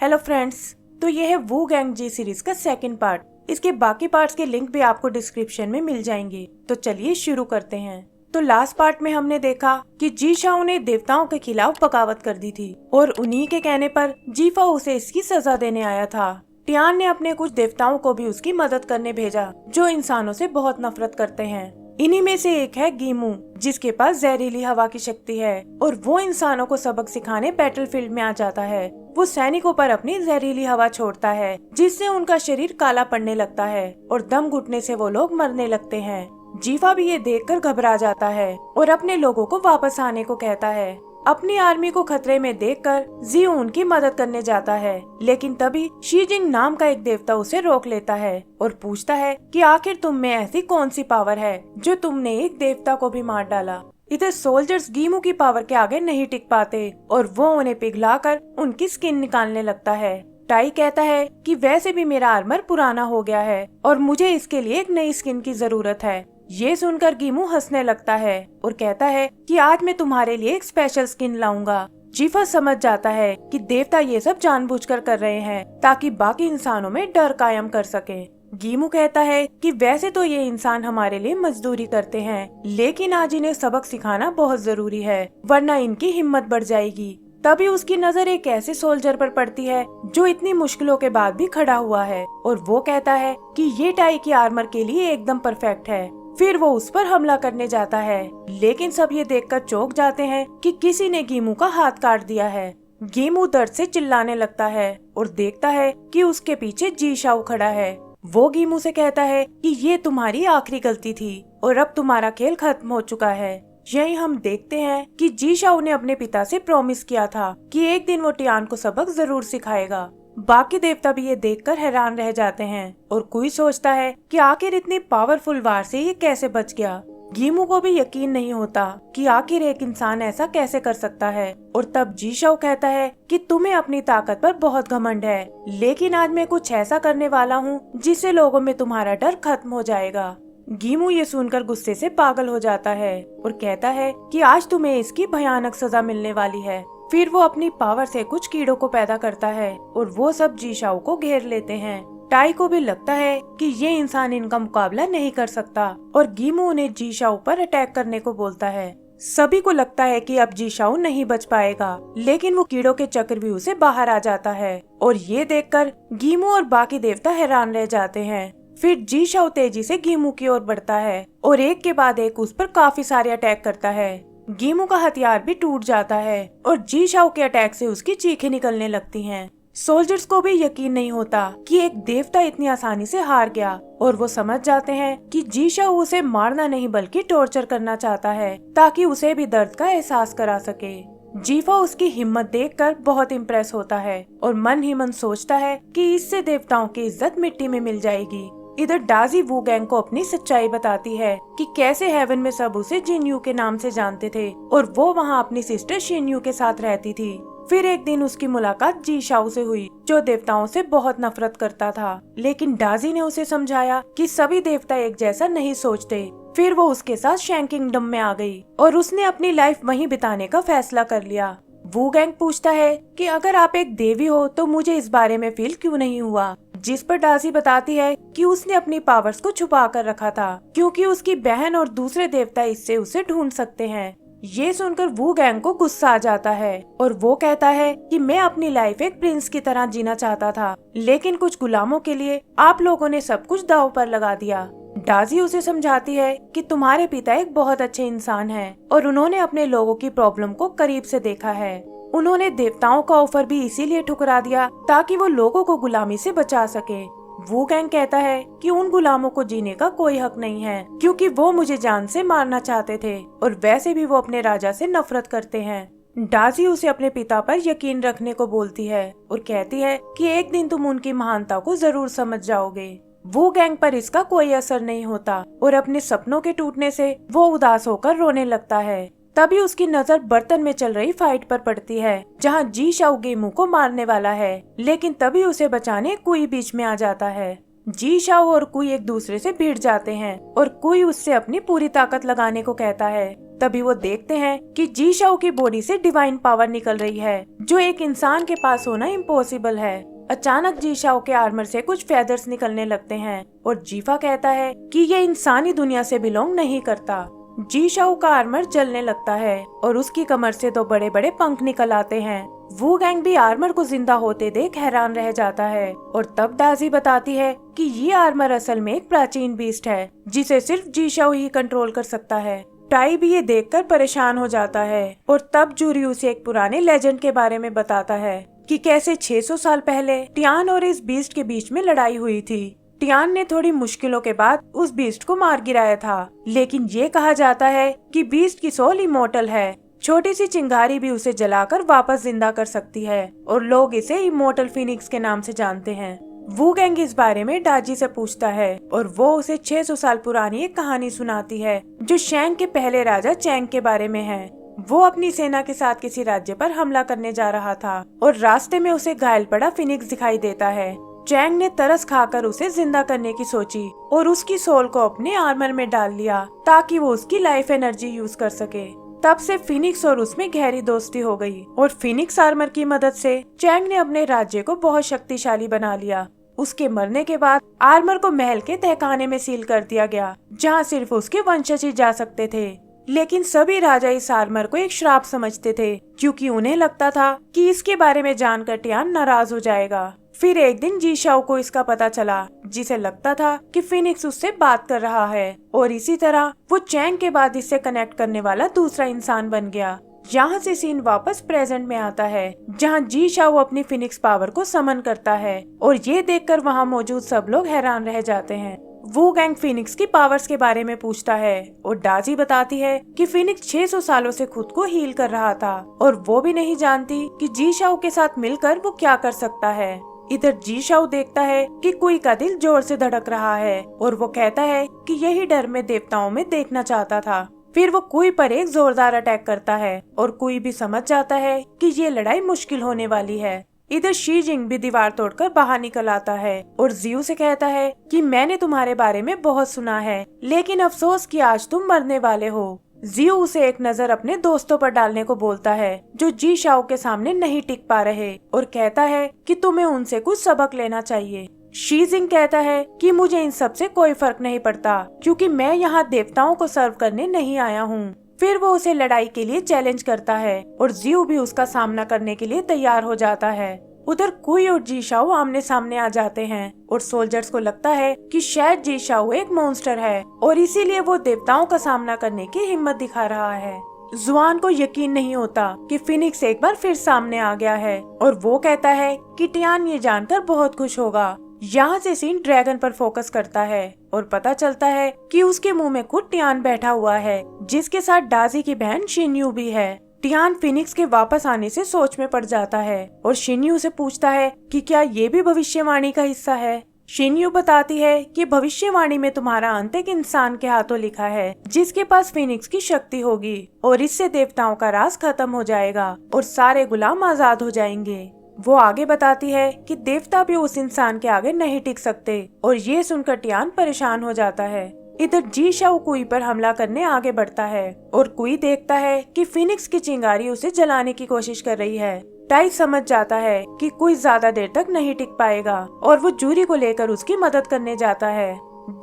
Hello friends, तो ये है वू गैंग जी सीरीज का सेकंड पार्ट। इसके बाकी पार्ट्स के लिंक भी आपको डिस्क्रिप्शन में मिल जाएंगे। तो चलिए शुरू करते हैं। तो लास्ट पार्ट में हमने देखा कि जी शाओ ने देवताओं के खिलाफ बगावत कर दी थी और उन्हीं के कहने पर जीफा उसे इसकी सजा देने आया था। टियान ने अपने कुछ देवताओं को भी उसकी मदद करने भेजा जो इंसानों से बहुत नफरत करते हैं। इन्हीं में से एक है गीमू, जिसके पास जहरीली हवा की शक्ति है और वो इंसानों को सबक सिखाने बैटलफील्ड में आ जाता है। वो सैनिकों पर अपनी जहरीली हवा छोड़ता है जिससे उनका शरीर काला पड़ने लगता है और दम घुटने से वो लोग मरने लगते हैं। जीफा भी ये देखकर घबरा जाता है और अपने लोगों को वापस आने को कहता है। अपनी आर्मी को खतरे में देखकर जियो उनकी मदद करने जाता है, लेकिन तभी शीजिंग नाम का एक देवता उसे रोक लेता है और पूछता है कि आखिर तुम में ऐसी कौन सी पावर है जो तुमने एक देवता को भी मार डाला। इधर सोल्जर्स गीमू की पावर के आगे नहीं टिक पाते और वो उन्हें पिघलाकर उनकी स्किन निकालने लगता है। टाई कहता है कि वैसे भी मेरा आर्मर पुराना हो गया है और मुझे इसके लिए एक नई स्किन की जरूरत है। ये सुनकर गीमू हंसने लगता है और कहता है कि आज मैं तुम्हारे लिए एक स्पेशल स्किन लाऊंगा। जीफा समझ जाता है कि देवता ये सब जानबूझकर कर रहे हैं ताकि बाकी इंसानों में डर कायम कर सके। गीमू कहता है कि वैसे तो ये इंसान हमारे लिए मजदूरी करते हैं, लेकिन आज इन्हें सबक सिखाना बहुत जरूरी है, वरना इनकी हिम्मत बढ़ जाएगी। तभी उसकी नजर एक ऐसे सोल्जर पर पड़ती है जो इतनी मुश्किलों के बाद भी खड़ा हुआ है और वो कहता है कि ये टाई की आर्मर के लिए एकदम परफेक्ट है। फिर वो उस पर हमला करने जाता है, लेकिन सब ये देखकर चौंक जाते हैं कि किसी ने गीमू का हाथ काट दिया है। गीमू दर्द से चिल्लाने लगता है और देखता है कि उसके पीछे जी शाओ खड़ा है। वो गीमू से कहता है कि ये तुम्हारी आखिरी गलती थी और अब तुम्हारा खेल खत्म हो चुका है। यही हम देखते हैं कि जी शाओ ने अपने पिता से प्रॉमिस किया था कि एक दिन वो टियान को सबक जरूर सिखाएगा। बाकी देवता भी ये देखकर हैरान रह जाते हैं और कोई सोचता है कि आखिर इतनी पावरफुल वार से ये कैसे बच गया। गीमू को भी यकीन नहीं होता कि आखिर एक इंसान ऐसा कैसे कर सकता है। और तब जी शाओ कहता है कि तुम्हें अपनी ताकत पर बहुत घमंड है, लेकिन आज मैं कुछ ऐसा करने वाला हूँ जिससे लोगों में तुम्हारा डर खत्म हो जाएगा। गीमू ये सुनकर गुस्से से पागल हो जाता है और कहता है कि आज तुम्हें इसकी भयानक सजा मिलने वाली है। फिर वो अपनी पावर से कुछ कीड़ों को पैदा करता है और वो सब जी शाओ को घेर लेते हैं। टाई को भी लगता है कि ये इंसान इनका मुकाबला नहीं कर सकता और गीमू उन्हें जी शाओ पर अटैक करने को बोलता है। सभी को लगता है कि अब जी शाओ नहीं बच पाएगा, लेकिन वो कीड़ों के चक्रव्यूह से बाहर आ जाता है और ये देखकर गीमू और बाकी देवता हैरान रह जाते हैं। फिर जी शाओ तेजी से गीमू की ओर बढ़ता है और एक के बाद एक उस पर काफी सारे अटैक करता है। गीमू का हथियार भी टूट जाता है और जी शाओ के अटैक से उसकी चीखें निकलने लगती हैं। सोल्जर्स को भी यकीन नहीं होता कि एक देवता इतनी आसानी से हार गया और वो समझ जाते हैं कि जी शाओ उसे मारना नहीं बल्कि टॉर्चर करना चाहता है ताकि उसे भी दर्द का एहसास करा सके। जीफा उसकी हिम्मत देखकर बहुत इम्प्रेस होता है और मन ही मन सोचता है कि इससे देवताओं की इज्जत मिट्टी में मिल जाएगी। इधर डाजी वू गैंग को अपनी सच्चाई बताती है कि कैसे हेवन में सब उसे जिनयू के नाम से जानते थे और वो वहाँ अपनी सिस्टर शिनयू के साथ रहती थी। फिर एक दिन उसकी मुलाकात जी शाओ से हुई जो देवताओं से बहुत नफरत करता था, लेकिन डाजी ने उसे समझाया कि सभी देवता एक जैसा नहीं सोचते। फिर वो उसके साथ शैंग किंगडम में आ गई और उसने अपनी लाइफ वहीं बिताने का फैसला कर लिया। वू गैंग पूछता है कि अगर आप एक देवी हो तो मुझे इस बारे में फील क्यों नहीं हुआ, जिस पर डाजी बताती है कि उसने अपनी पावर्स को छुपा कर रखा था क्योंकि उसकी बहन और दूसरे देवता इससे उसे ढूंढ सकते हैं। ये सुनकर वू गैंग को गुस्सा आ जाता है और वो कहता है कि मैं अपनी लाइफ एक प्रिंस की तरह जीना चाहता था, लेकिन कुछ गुलामों के लिए आप लोगों ने सब कुछ दांव पर लगा दिया। डाजी उसे समझाती है कि तुम्हारे पिता एक बहुत अच्छे इंसान हैं और उन्होंने अपने लोगों की प्रॉब्लम को करीब से देखा है। उन्होंने देवताओं का ऑफर भी इसीलिए ठुकरा दिया ताकि वो लोगों को गुलामी से बचा सके। वू गैंग कहता है कि उन गुलामों को जीने का कोई हक नहीं है क्योंकि वो मुझे जान से मारना चाहते थे और वैसे भी वो अपने राजा से नफरत करते हैं। डाजी उसे अपने पिता पर यकीन रखने को बोलती है और कहती है कि एक दिन तुम उनकी महानता को जरूर समझ जाओगे। वू गैंग पर इसका कोई असर नहीं होता और अपने सपनों के टूटने से वो उदास होकर रोने लगता है। तभी उसकी नजर बर्तन में चल रही फाइट पर पड़ती है जहां जी शाओ गीमू को मारने वाला है, लेकिन तभी उसे बचाने कुई बीच में आ जाता है। जी शाओ और कुई एक दूसरे से भिड़ जाते हैं और कुई उससे अपनी पूरी ताकत लगाने को कहता है। तभी वो देखते हैं कि जी शाओ की बॉडी से डिवाइन पावर निकल रही है, जो एक इंसान के पास होना इम्पॉसिबल है। अचानक जी शाओ के आर्मर से कुछ फेदर्स निकलने लगते हैं और जीफा कहता है कि ये इंसानी दुनिया से बिलोंग नहीं करता। जी शाओ का आर्मर जलने लगता है और उसकी कमर से 2 बड़े बड़े पंख निकल आते हैं। वू गैंग भी आर्मर को जिंदा होते देख हैरान रह जाता है और तब दाजी बताती है कि ये आर्मर असल में एक प्राचीन बीस्ट है जिसे सिर्फ जी शाओ ही कंट्रोल कर सकता है। टाई भी ये देखकर परेशान हो जाता है और तब जूरी उसे एक पुराने लेजेंड के बारे में बताता है कि कैसे 600 साल पहले टियान और इस बीस्ट के बीच में लड़ाई हुई थी। टियान ने थोड़ी मुश्किलों के बाद उस बीस्ट को मार गिराया था, लेकिन ये कहा जाता है कि बीस्ट की सोल इमोर्टल है। छोटी सी चिंगारी भी उसे जलाकर वापस जिंदा कर सकती है और लोग इसे इमोर्टल फिनिक्स के नाम से जानते हैं। वू गैंग इस बारे में डाजी से पूछता है और वो उसे 600 साल पुरानी एक कहानी सुनाती है जो शैंग के पहले राजा चैंग के बारे में है। वो अपनी सेना के साथ किसी राज्य पर हमला करने जा रहा था और रास्ते में उसे घायल पड़ा फिनिक्स दिखाई देता है। चैंग ने तरस खाकर उसे जिंदा करने की सोची और उसकी सोल को अपने आर्मर में डाल लिया ताकि वो उसकी लाइफ एनर्जी यूज कर सके। तब से फिनिक्स और उसमें गहरी दोस्ती हो गई और फिनिक्स आर्मर की मदद से चैंग ने अपने राज्य को बहुत शक्तिशाली बना लिया। उसके मरने के बाद आर्मर को महल के तहखाने में सील कर दिया गया, जहाँ सिर्फ उसके वंशज ही जा सकते थे। लेकिन सभी राजा इस आर्मर को एक श्राप समझते थे, क्योंकि उन्हें लगता था कि इसके बारे में जानकर टियान नाराज हो जाएगा। फिर एक दिन जी शाओ को इसका पता चला, जिसे लगता था कि फिनिक्स उससे बात कर रहा है और इसी तरह वो चैंग के बाद इससे कनेक्ट करने वाला दूसरा इंसान बन गया। यहाँ से सीन वापस प्रेजेंट में आता है, जहाँ जी शाओ अपनी फिनिक्स पावर को समन करता है और ये देखकर वहाँ मौजूद सब लोग हैरान रह जाते हैं। वू गैंग फिनिक्स की पावर्स के बारे में पूछता है और डाजी बताती है कि फिनिक्स 600 सालों से खुद को हील कर रहा था और वो भी नहीं जानती कि जी शाओ के साथ मिलकर वो क्या कर सकता है। इधर जी शाओ देखता है कि कुई का दिल जोर से धड़क रहा है और वो कहता है कि यही डर मैं देवताओं में देखना चाहता था। फिर वो कुई पर एक जोरदार अटैक करता है और कुई भी समझ जाता है कि ये लड़ाई मुश्किल होने वाली है। इधर शी जिंग भी दीवार तोड़कर बाहर निकल आता है और जियो से कहता है कि मैंने तुम्हारे बारे में बहुत सुना है, लेकिन अफसोस कि आज तुम मरने वाले हो। जियो उसे एक नजर अपने दोस्तों पर डालने को बोलता है जो जी शाओ के सामने नहीं टिक पा रहे और कहता है कि तुम्हें उनसे कुछ सबक लेना चाहिए। शी जिंग कहता है कि मुझे इन सब से कोई फर्क नहीं पड़ता, क्योंकि मैं यहाँ देवताओं को सर्व करने नहीं आया हूँ। फिर वो उसे लड़ाई के लिए चैलेंज करता है और जियो भी उसका सामना करने के लिए तैयार हो जाता है। उधर कुई और जी शाओ आमने सामने आ जाते हैं और सोल्जर्स को लगता है कि शायद जी शाओ एक मॉन्स्टर है और इसीलिए वो देवताओं का सामना करने की हिम्मत दिखा रहा है। जुआन को यकीन नहीं होता कि फिनिक्स एक बार फिर सामने आ गया है और वो कहता है कि टियान ये जानकर बहुत खुश होगा। यहाँ से सीन ड्रैगन पर फोकस करता है और पता चलता है कि उसके मुंह में खुद टियान बैठा हुआ है, जिसके साथ डाजी की बहन शिन्यू भी है। टियान फिनिक्स के वापस आने से सोच में पड़ जाता है और शिन्यू से पूछता है कि क्या ये भी भविष्यवाणी का हिस्सा है। शिन्यू बताती है कि भविष्यवाणी में तुम्हारा अंत एक इंसान के हाथों लिखा है, जिसके पास फिनिक्स की शक्ति होगी और इससे देवताओं का राज खत्म हो जाएगा और सारे गुलाम आजाद हो जाएंगे। वो आगे बताती है कि देवता भी उस इंसान के आगे नहीं टिक सकते और ये सुनकर टियान परेशान हो जाता है। इधर जी शाओ कुई पर हमला करने आगे बढ़ता है और कुई देखता है कि फिनिक्स की चिंगारी उसे जलाने की कोशिश कर रही है। टाई समझ जाता है कि कुई ज्यादा देर तक नहीं टिक पाएगा और वो जूरी को लेकर उसकी मदद करने जाता है।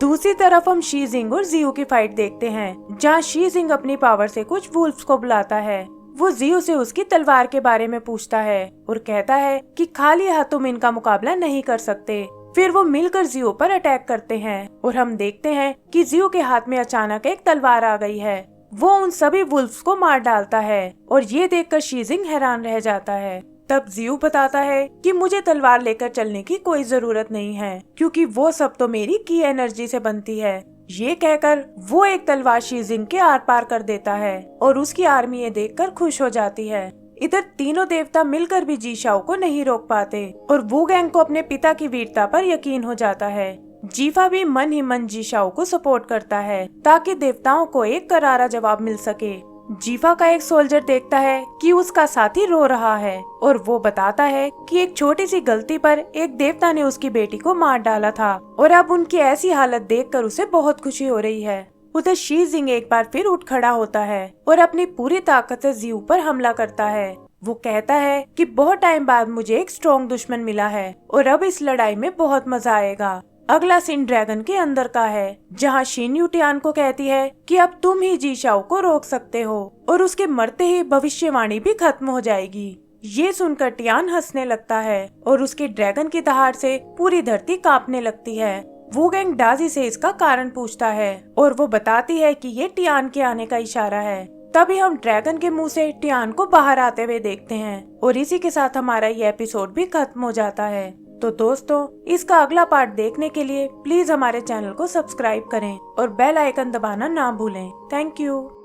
दूसरी तरफ हम शी जिंग और जियो की फाइट देखते हैं, जहाँ शी जिंग अपनी पावर से कुछ वुल्फ्स को बुलाता है। वो जियो से उसकी तलवार के बारे में पूछता है और कहता है कि खाली हाथ तुम इनका मुकाबला नहीं कर सकते। फिर वो मिलकर जियो पर अटैक करते हैं और हम देखते हैं कि जियो के हाथ में अचानक एक तलवार आ गई है। वो उन सभी वुल्फ्स को मार डालता है और ये देखकर शी जिंग हैरान रह जाता है। तब जियो बताता है कि मुझे तलवार लेकर चलने की कोई जरूरत नहीं है, क्योंकि वो सब तो मेरी की एनर्जी से बनती है। ये कहकर वो एक तलवार शी जिंग के आर पार कर देता है और उसकी आर्मी ये देखकर खुश हो जाती है। इधर तीनों देवता मिलकर भी जी शाओ को नहीं रोक पाते और वू गैंग को अपने पिता की वीरता पर यकीन हो जाता है। जीफा भी मन ही मन जी शाओ को सपोर्ट करता है ताकि देवताओं को एक करारा जवाब मिल सके। जीफा का एक सोल्जर देखता है कि उसका साथी रो रहा है और वो बताता है कि एक छोटी सी गलती पर एक देवता ने उसकी बेटी को मार डाला था और अब उनकी ऐसी हालत देखकर उसे बहुत खुशी हो रही है। उधर शी जिंग एक बार फिर उठ खड़ा होता है और अपनी पूरी ताकत से जियू पर हमला करता है। वो कहता है कि बहुत टाइम बाद मुझे एक स्ट्रॉन्ग दुश्मन मिला है और अब इस लड़ाई में बहुत मजा आएगा। अगला सीन ड्रैगन के अंदर का है, जहाँ शिन यूटियान को कहती है कि अब तुम ही जी शाओ को रोक सकते हो और उसके मरते ही भविष्यवाणी भी खत्म हो जाएगी। ये सुनकर टियान हंसने लगता है और उसके ड्रैगन की दहाड़ से पूरी धरती कांपने लगती है। वू गैंग डाजी से इसका कारण पूछता है और वो बताती है कि ये टियान के आने का इशारा है। तभी हम ड्रैगन के मुंह से टियान को बाहर आते हुए देखते हैं और इसी के साथ हमारा ये एपिसोड भी खत्म हो जाता है। तो दोस्तों, इसका अगला पार्ट देखने के लिए प्लीज हमारे चैनल को सब्सक्राइब करें और बेल आइकन दबाना ना भूलें। Thank you.